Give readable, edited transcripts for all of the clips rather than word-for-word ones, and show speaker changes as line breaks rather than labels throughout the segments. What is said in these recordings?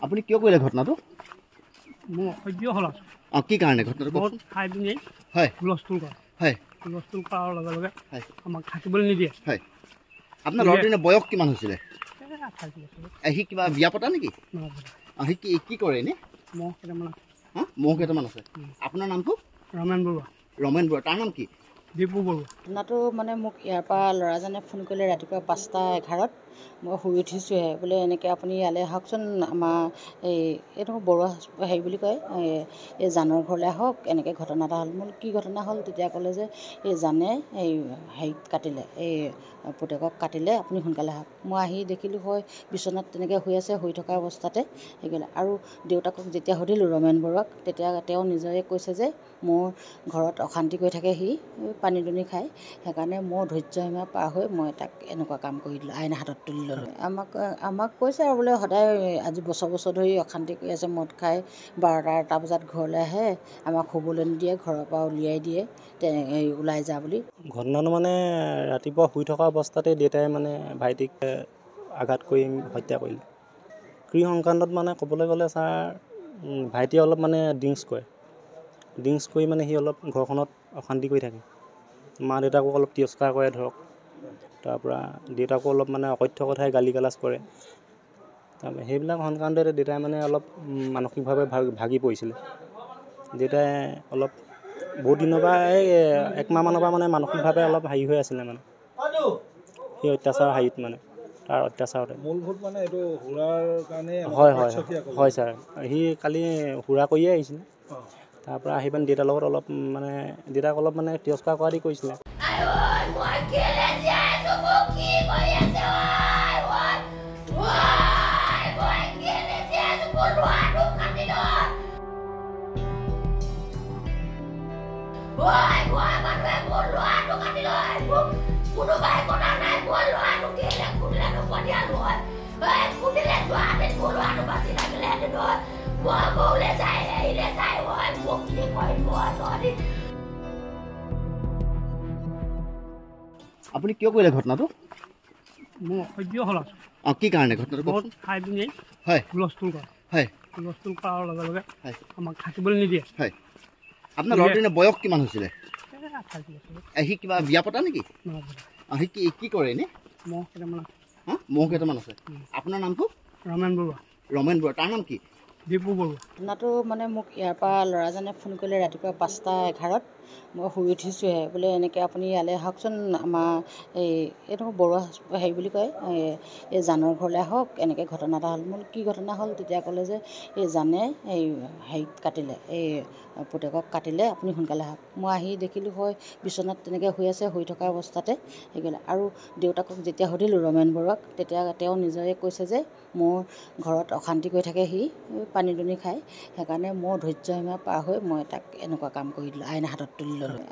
আপুনি কিয় কৰিলে ঘটনাটো?
মই সহ্য হ'ল আছোঁ।
কি কাৰণে ঘটনাটো?
বহুত খাই পিনি
হয়
হুলস্থুল কৰে।
হয়
হুলস্থুল কৰাৰ লগে লগে
হয়
আমাক থাকিবলৈ নিদিয়ে।
হয় আপোনাৰ ল'ৰাটোৰ বয়স কিমান হৈছিলে? সি কিবা বিয়া পতা নেকি? সি কি কৰে এনেই?
মহ কেইটামান আছে।
মহ কেইটামান আছে। আপোনাৰ নামটো?
ৰমেন বৰুৱা।
ৰমেন বৰুৱা। তাৰ নাম কি?
দীপু বৰুৱা।
ঘটনাটো মানে মোক ইয়াৰ পৰা ল'ৰাজনে ফোন কৰিলে ৰাতিপুৱা 5:11। মই শুই উঠিছোঁহে বোলে এনেকৈ আপুনি ইয়ালৈ আহকচোন, আমাৰ এইটো বৰুৱা হেৰি বুলি কয়, এই জানৰ ঘৰলৈ আহক, এনেকৈ ঘটনা এটা হ'ল। মোৰ কি ঘটনা হ'ল তেতিয়া ক'লে যে এই জানে এই হেৰিত কাটিলে, এই পুতেকক কাটিলে, আপুনি সোনকালে আহক। মই আহি দেখিলোঁ হয় বিচনাত তেনেকৈ শুই আছে, শুই থকা অৱস্থাতে সেইকাৰণে। আৰু দেউতাকক যেতিয়া সুধিলোঁ ৰমেন বৰুৱাক, তেতিয়া তেওঁ নিজে কৈছে যে মোৰ ঘৰত অশান্তি কৰি থাকে, সি পানী দুনি খায়, সেইকাৰণে মোৰ ধৈৰ্য সীমা পাৰ হৈ মই তাক এনেকুৱা কাম কৰি দিলোঁ, আইন হাতত তুলি ল'লোঁ। আমাক কৈছে আৰু বোলে সদায় আজি বছৰ বছৰ ধৰি অশান্তি কৰি আছে, মদ খাই 12টা বজাত ঘৰলৈ আহে, আমাক শুবলৈ নিদিয়ে, ঘৰৰ পৰা উলিয়াই দিয়ে, ওলাই যা বুলি।
ঘটনাটো মানে ৰাতিপুৱা শুই থকা অৱস্থাতে দেউতাই মানে ভাইটিক আঘাত কৰি হত্যা কৰিলে। ক্ৰী সংক্ৰান্তত মানে ক'বলৈ গ'লে ছাৰ, ভাইটিয়ে অলপ মানে ড্ৰিংকছ কৰি মানে সি অলপ ঘৰখনত অশান্তি কৰি থাকে। মা দেউতাকো অলপ তিৰস্কাৰ কৰে ধৰক, তাৰপৰা দেউতাকো অলপ মানে অকথ্য কথাই গালি গালাজ কৰে। তাৰপৰা সেইবিলাক সংক্ৰান্ততে দেউতাই মানে অলপ মানসিকভাৱে ভাগি পৰিছিলে। দেউতাই অলপ বহুত দিনৰ পৰা এই 1 মাহমানৰ পৰা মানে মানসিকভাৱে অলপ হেৰি হৈ আছিলে মানে, সেই অত্যাচাৰ হেৰিত মানে তাৰ অত্যাচাৰতে।
মূলভূত মানে এইটো সুৰাৰ কাৰণে
হয় ছাৰ, সি কালি সুৰা কৰিয়ে আহিছিলে। তাৰপৰা আহি পিনে দেউতাৰ লগত অলপ মানে দেউতাক অলপ মানে তিৰস্কাৰ কৰা দি কৰিছিলে।
আপুনি কিয় কৰিলে ঘটনাটো?
মই সহ্য হ'ল আছোঁ।
কি কাৰণে ঘটনাটো?
বহুত খাই পিনি
হয়
হুলস্থুল কৰে।
হয়
হুলস্থুল কৰাৰ লগে লগে
হয়
আমাক থাকিবলৈ নিদিয়ে।
হয় আপোনাৰ ল'ৰাটোৰ বয়স কিমান হৈছিলে? সি কিবা বিয়া পতা নেকি? সি কি কৰে এনেই?
মহ কেইটামান আছে।
মহ কেইটামান আছে। আপোনাৰ নামটো?
ৰমেন বৰুৱা।
ৰমেন বৰুৱা। তাৰ নাম কি?
দীপু বৰুৱা।
ঘটনাটো মানে মোক ইয়াৰ পৰা ল'ৰাজনে ফোন কৰিলে ৰাতিপুৱা 5:11। মই শুই উঠিছোঁহে বোলে এনেকৈ আপুনি ইয়ালৈ আহকচোন, আমাৰ এইটো বৰুৱা হেৰি বুলি কয়, এই জানৰ ঘৰলৈ আহক, এনেকৈ ঘটনা এটা হ'ল। মোৰ কি ঘটনা হ'ল তেতিয়া ক'লে যে এই জানে এই হেৰিত কাটিলে, এই পুতেকক কাটিলে, আপুনি সোনকালে আহক। মই আহি দেখিলোঁ হয় বিচনাত তেনেকৈ শুই আছে, শুই থকা অৱস্থাতে সেইকাৰণে। আৰু দেউতাকক যেতিয়া সুধিলোঁ ৰমেন বৰুৱাক, তেতিয়া তেওঁ নিজে কৈছে যে মোৰ ঘৰত অশান্তি কৰি থাকে, সি পানী দুনি খায়, সেইকাৰণে মোৰ ধৈৰ্য সীমা পাৰ হৈ মই তাক এনেকুৱা কাম কৰি দিলোঁ, আইন হাতত তুলি ল'লোঁ।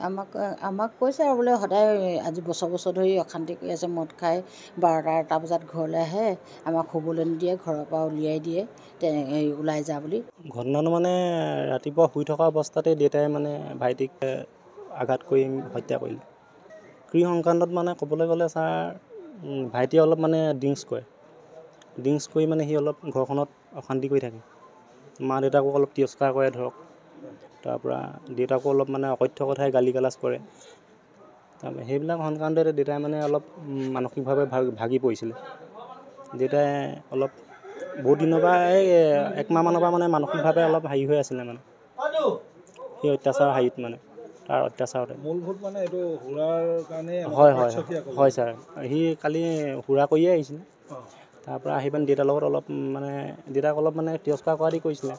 আমাক কৈছে আৰু বোলে সদায় আজি বছৰ বছৰ ধৰি অশান্তি কৰি আছে, মদ খাই 12টা বজাত ঘৰলৈ আহে, আমাক শুবলৈ নিদিয়ে, ঘৰৰ পৰা উলিয়াই দিয়ে, ওলাই যা বুলি।
ঘটনাটো মানে ৰাতিপুৱা শুই থকা অৱস্থাতে দেউতাই মানে ভাইটিক আঘাত কৰি হত্যা কৰিলে। ক্ৰী সংক্ৰান্তত মানে ক'বলৈ গ'লে ছাৰ, ভাইটিয়ে অলপ মানে ড্ৰিংকছ কৰি মানে সি অলপ ঘৰখনত অশান্তি কৰি থাকে। মা দেউতাকো অলপ তিৰস্কাৰ কৰে ধৰক, তাৰপৰা দেউতাকো অলপ মানে অকথ্য কথাই গালি গালাজ কৰে। তাৰপৰা সেইবিলাক সংক্ৰান্ততে দেউতাই মানে অলপ মানসিকভাৱে ভাগি পৰিছিলে। দেউতাই অলপ বহুত দিনৰ পৰা এই 1 মাহমানৰ পৰা মানে মানসিকভাৱে অলপ হেৰি হৈ আছিলে মানে, সেই অত্যাচাৰ হেৰিত মানে তাৰ অত্যাচাৰতে।
মূলভূত মানে এইটো সুৰাৰ কাৰণে
হয় ছাৰ, সি কালি সুৰা কৰিয়ে আহিছিলে। তাৰপৰা আহি পিনে দেউতাৰ লগত অলপ মানে দেউতাক অলপ মানে তিৰস্কাৰ কৰা দি কৰিছিলে।